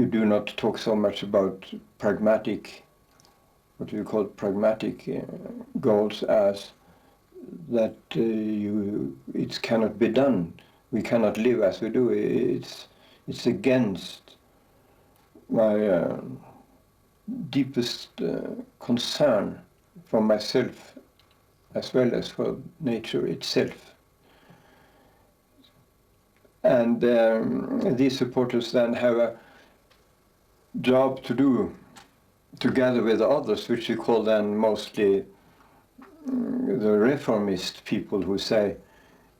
you do not talk so much about pragmatic, what you call pragmatic goals, as that it cannot be done. We cannot live as we do. It's against my deepest concern for myself as well as for nature itself. And these supporters then have a job to do together with others, which we call then mostly the reformist people, who say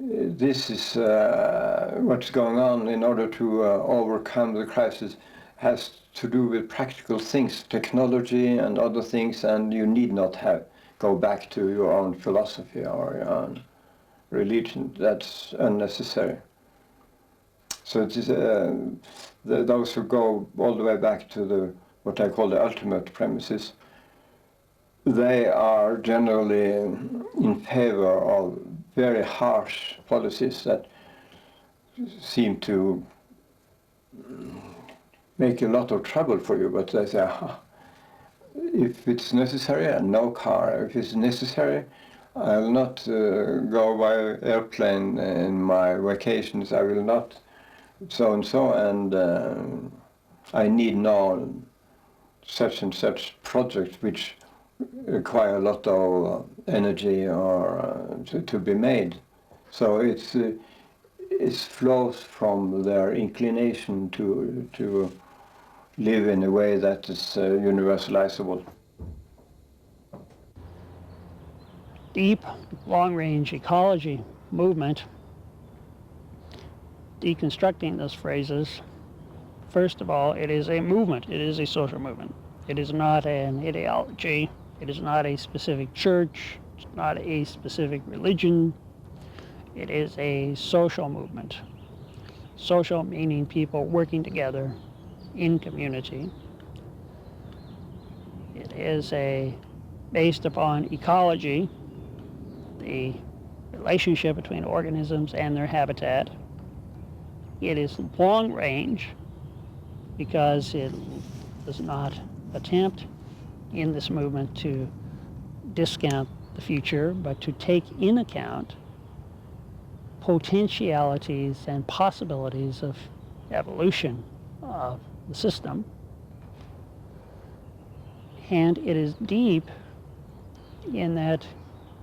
this is what's going on in order to overcome the crisis has to do with practical things, technology and other things, and you need not go back to your own philosophy or your own religion. That's unnecessary. So it is those who go all the way back to what I call the ultimate premises, they are generally in favor of very harsh policies that seem to make a lot of trouble for you, but they say, if it's necessary, and no car, if it's necessary, I'll not go by airplane in my vacations, I will not so and so, and I need no such and such project which require a lot of energy or to be made. So it flows from their inclination to live in a way that is universalizable. Deep, long-range ecology movement, deconstructing those phrases, first of all, it is a movement. It is a social movement. It is not an ideology. It is not a specific church. It's not a specific religion. It is a social movement. Social meaning people working together in community. It is based upon ecology, the relationship between organisms and their habitat. It is long range because it does not attempt in this movement to discount the future, but to take in account potentialities and possibilities of evolution of the system. And it is deep in that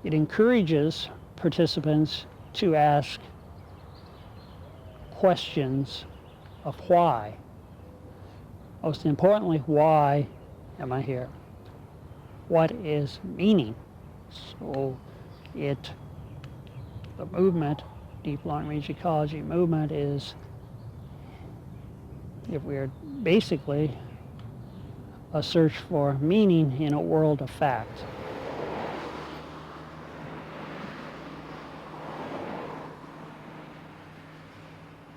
it encourages participants to ask questions of why. Most importantly, why am I here? What is meaning? So the movement, deep long-range ecology movement, is, if we're basically a search for meaning in a world of fact.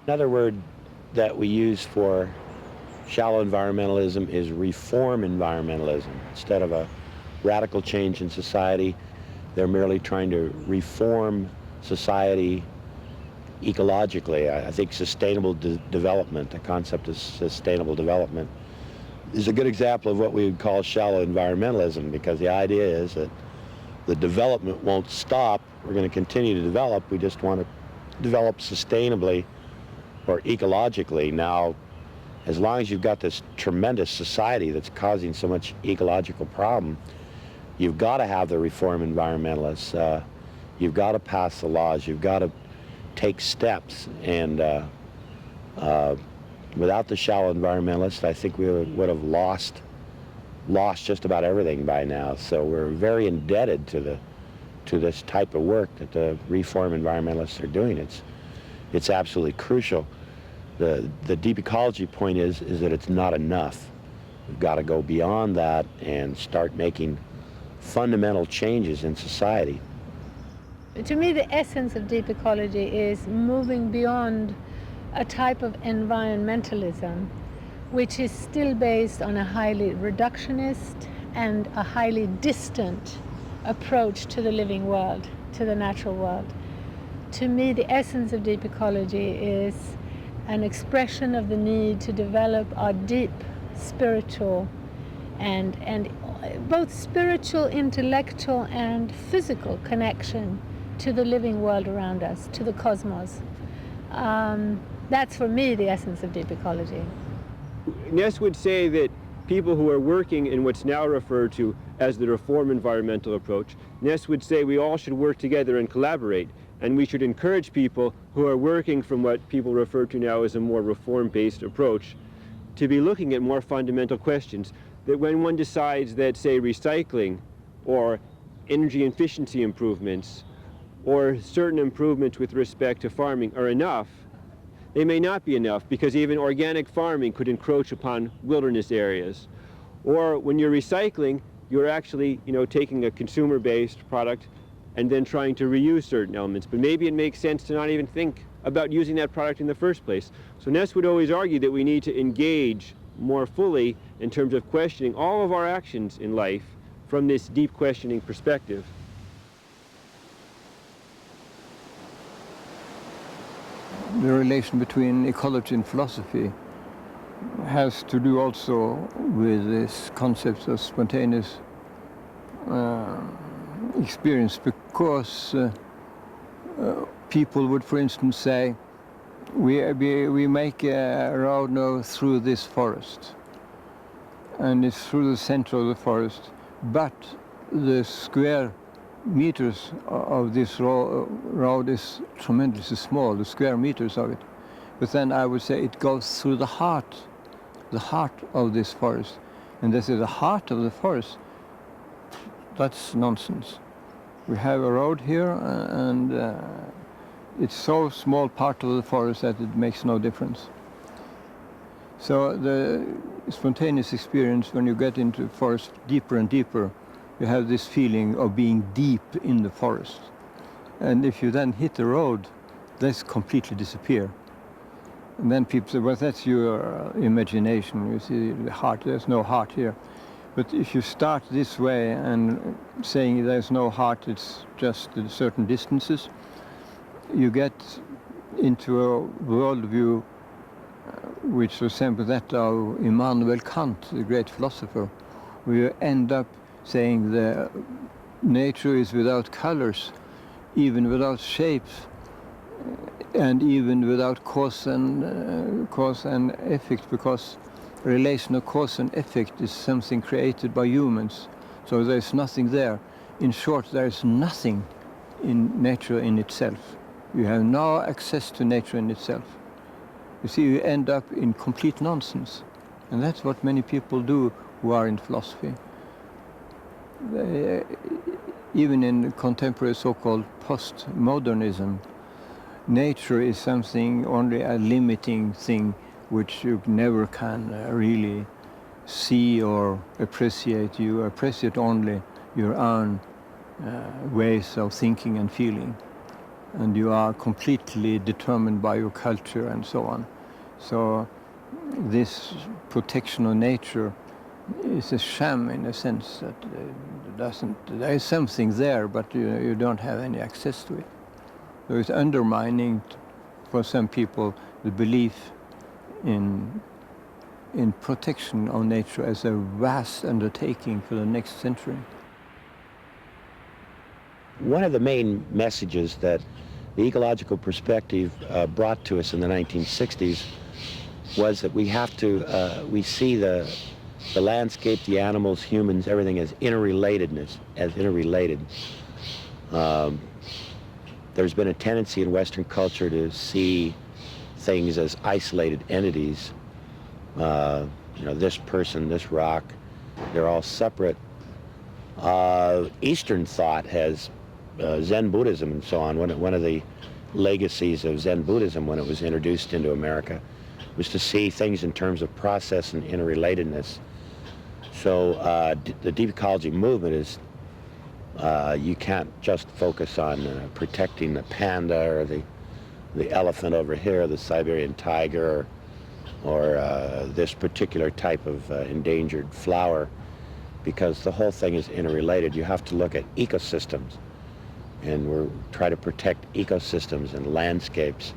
Another word that we use for shallow environmentalism is reform environmentalism. Instead of a radical change in society, they're merely trying to reform society ecologically. I think sustainable development, the concept of sustainable development, is a good example of what we would call shallow environmentalism, because the idea is that the development won't stop. We're going to continue to develop. We just want to develop sustainably or ecologically. Now, as long as you've got this tremendous society that's causing so much ecological problem, you've got to have the reform environmentalists. You've got to pass the laws. You've got to take steps. And without the shallow environmentalists, I think we would have lost just about everything by now. So we're very indebted to this type of work that the reform environmentalists are doing. It's absolutely crucial. The deep ecology point is that it's not enough. We've got to go beyond that and start making fundamental changes in society. To me, the essence of deep ecology is moving beyond a type of environmentalism which is still based on a highly reductionist and a highly distant approach to the living world, to the natural world. To me, the essence of deep ecology is an expression of the need to develop our deep spiritual and both spiritual, intellectual, and physical connection to the living world around us, to the cosmos. That's for me the essence of deep ecology. Naess would say that people who are working in what's now referred to as the reform environmental approach, Naess would say we all should work together and collaborate, and we should encourage people who are working from what people refer to now as a more reform-based approach to be looking at more fundamental questions. That when one decides that, say, recycling or energy efficiency improvements or certain improvements with respect to farming are enough, they may not be enough, because even organic farming could encroach upon wilderness areas. Or when you're recycling, you're actually, taking a consumer-based product and then trying to reuse certain elements. But maybe it makes sense to not even think about using that product in the first place. So Naess would always argue that we need to engage more fully in terms of questioning all of our actions in life from this deep questioning perspective. The relation between ecology and philosophy has to do also with this concept of spontaneous experience, because people would, for instance, say, we make a road now through this forest, and it's through the center of the forest, but the square meters of this road is tremendously small, the square meters of it. But then I would say it goes through the heart of this forest. And this is the heart of the forest. That's nonsense. We have a road here, and it's so small part of the forest that it makes no difference. So the spontaneous experience, when you get into the forest deeper and deeper, you have this feeling of being deep in the forest. And if you then hit the road, this completely disappear. And then people say, well, that's your imagination. You see the heart, there's no heart here. But if you start this way and saying there's no heart, it's just at certain distances, you get into a worldview which resembles that of Immanuel Kant, the great philosopher, where you end up saying the nature is without colors, even without shapes, and even without cause and effect, because relation of cause and effect is something created by humans. So there's nothing there. In short, there is nothing in nature in itself. You have no access to nature in itself. You see, you end up in complete nonsense. And that's what many people do who are in philosophy. Even in contemporary so-called postmodernism, nature is something, only a limiting thing which you never can really see or appreciate. You appreciate only your own ways of thinking and feeling. And you are completely determined by your culture and so on. So this protection of nature is a sham in a sense that there is something there, but you don't have any access to it. So it's undermining, for some people, the belief in protection of nature as a vast undertaking for the next century. One of the main messages that the ecological perspective brought to us in the 1960s was that we have to, we see the landscape, the animals, humans, everything as interrelated. There's been a tendency in Western culture to see things as isolated entities. This person, this rock, they're all separate. Eastern thought has Zen Buddhism and so on. One of the legacies of Zen Buddhism when it was introduced into America was to see things in terms of process and interrelatedness. So the deep ecology movement is, you can't just focus on protecting the panda or the elephant over here, the Siberian tiger, or this particular type of endangered flower, because the whole thing is interrelated. You have to look at ecosystems, and we're trying to protect ecosystems and landscapes